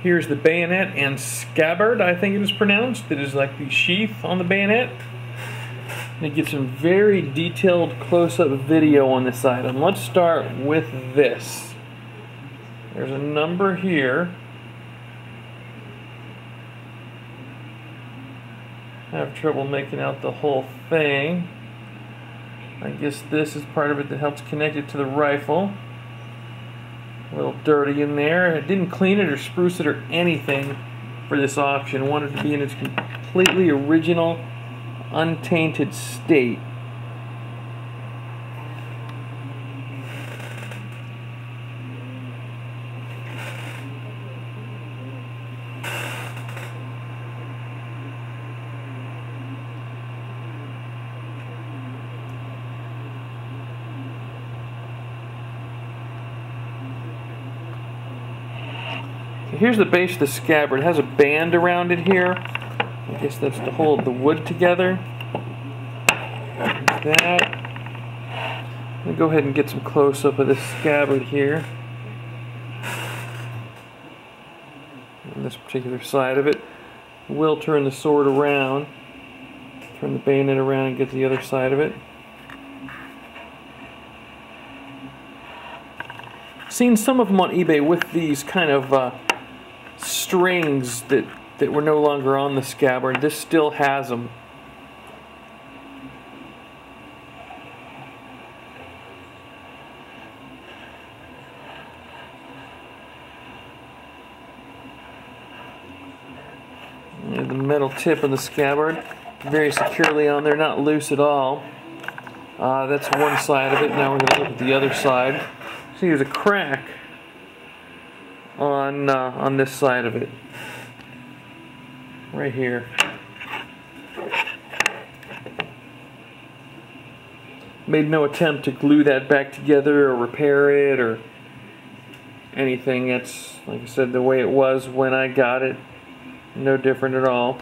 Here's the bayonet and scabbard, I think it is pronounced. That is like the sheath on the bayonet. And it gets some very detailed close-up video on this item. Let's start with this. There's a number here. I have trouble making out the whole thing. I guess this is part of it that helps connect it to the rifle. A little dirty in there. I didn't clean it or spruce it or anything for this auction. I wanted it to be in its completely original, untainted state. Here's the base of the scabbard. It has a band around it here. I guess that's to hold the wood together. Like that. I'm going to go ahead and get some close-up of this scabbard here. On this particular side of it. We'll turn the sword around. Turn the bayonet around and get to the other side of it. Seen some of them on eBay with these kind of strings that were no longer on the scabbard. This still has them. And the metal tip of the scabbard, very securely on there, not loose at all. That's one side of it. Now we're going to look at the other side. See, there's a crack on this side of it, right here. Made no attempt to glue that back together or repair it or anything. It's, like I said, the way it was when I got it. No different at all.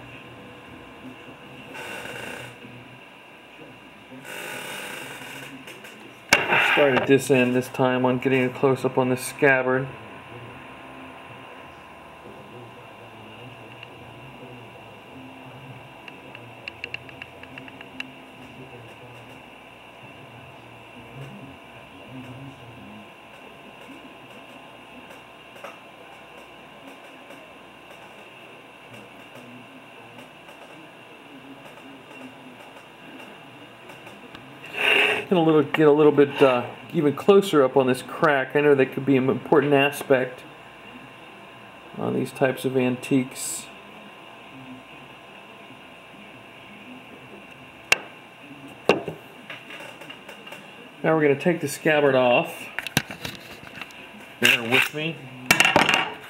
Start at this end this time on getting a close-up on this scabbard. Get a little bit even closer up on this crack. I know that could be an important aspect on these types of antiques. Now we're going to take the scabbard off. Bear with me.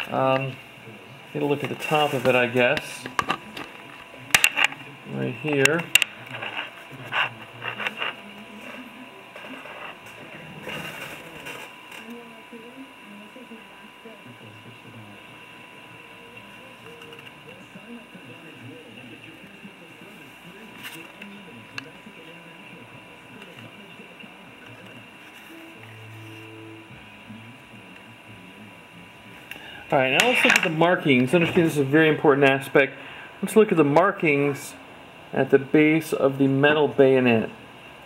Get a look at the top of it, I guess. Right here. Alright, now let's look at the markings. Understand this is a very important aspect. Let's look at the markings at the base of the metal bayonet.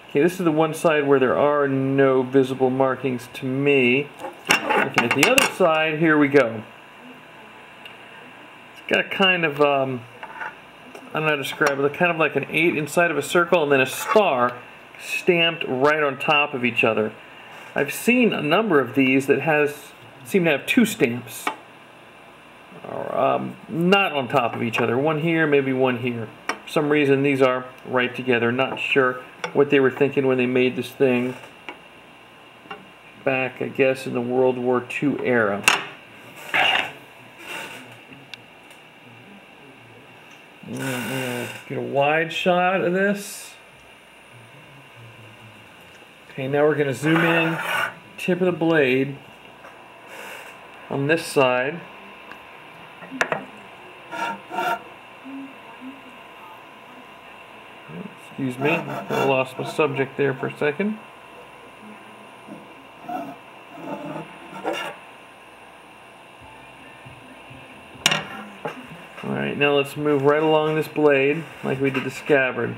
Okay, this is the one side where there are no visible markings to me. Looking at the other side, here we go. It's got a kind of, I don't know how to describe it, kind of like an 8 inside of a circle and then a star stamped right on top of each other. I've seen a number of these that seem to have 2 stamps. Not on top of each other. One here, maybe one here. For some reason these are right together. Not sure what they were thinking when they made this thing back, I guess, in the World War II era. Get a wide shot of this. Okay, now we're going to zoom in, tip of the blade on this side. Excuse me, I lost my subject there for a second. Alright, now let's move right along this blade like we did the scabbard.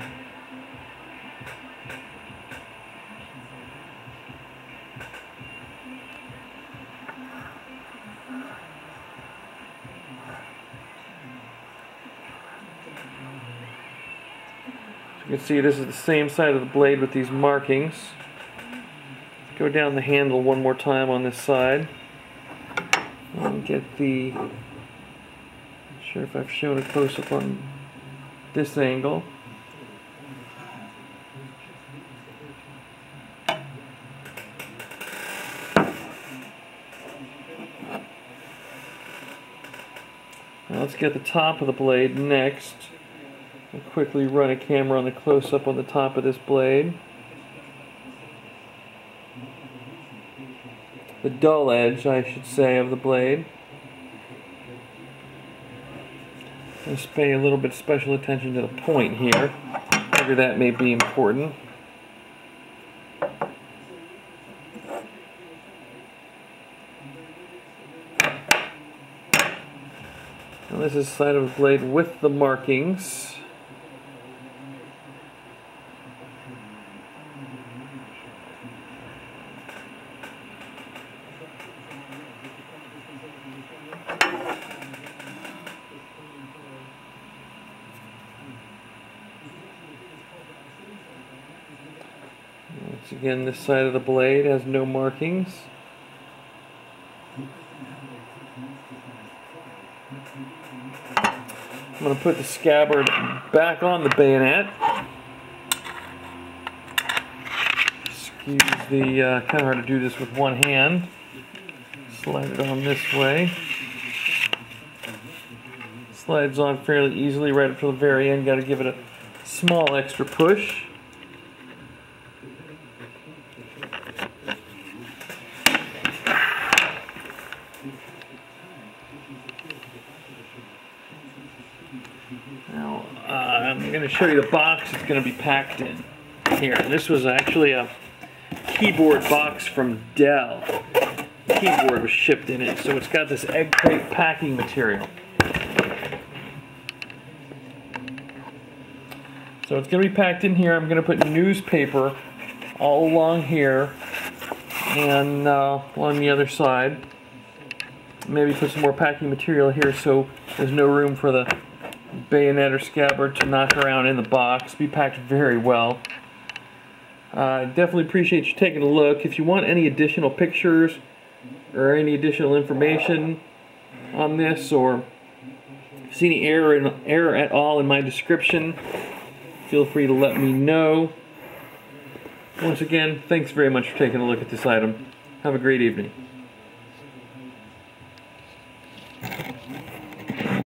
You can see this is the same side of the blade with these markings. Go down the handle one more time on this side. And get the... Not sure if I've shown a close-up on this angle. Now let's get the top of the blade next. I'll quickly run a camera on the close-up on the top of this blade. The dull edge, I should say, of the blade. Let's pay a little bit of special attention to the point here. Figure that may be important. Now this is the side of the blade with the markings. Once again, this side of the blade has no markings. I'm going to put the scabbard back on the bayonet. Excuse the, kind of hard to do this with one hand. Slide it on this way. Slides on fairly easily right up to the very end. Got to give it a small extra push. Now, I'm going to show you the box it's going to be packed in here. This was actually a keyboard box from Dell. The keyboard was shipped in it, so it's got this egg crate packing material. So it's going to be packed in here. I'm going to put newspaper all along here and along the other side. Maybe put some more packing material here so there's no room for the bayonet or scabbard to knock around in the box. Be packed very well. Definitely appreciate you taking a look. If you want any additional pictures or any additional information on this, or see any error at all in my description, feel free to let me know. Once again, thanks very much for taking a look at this item. Have a great evening.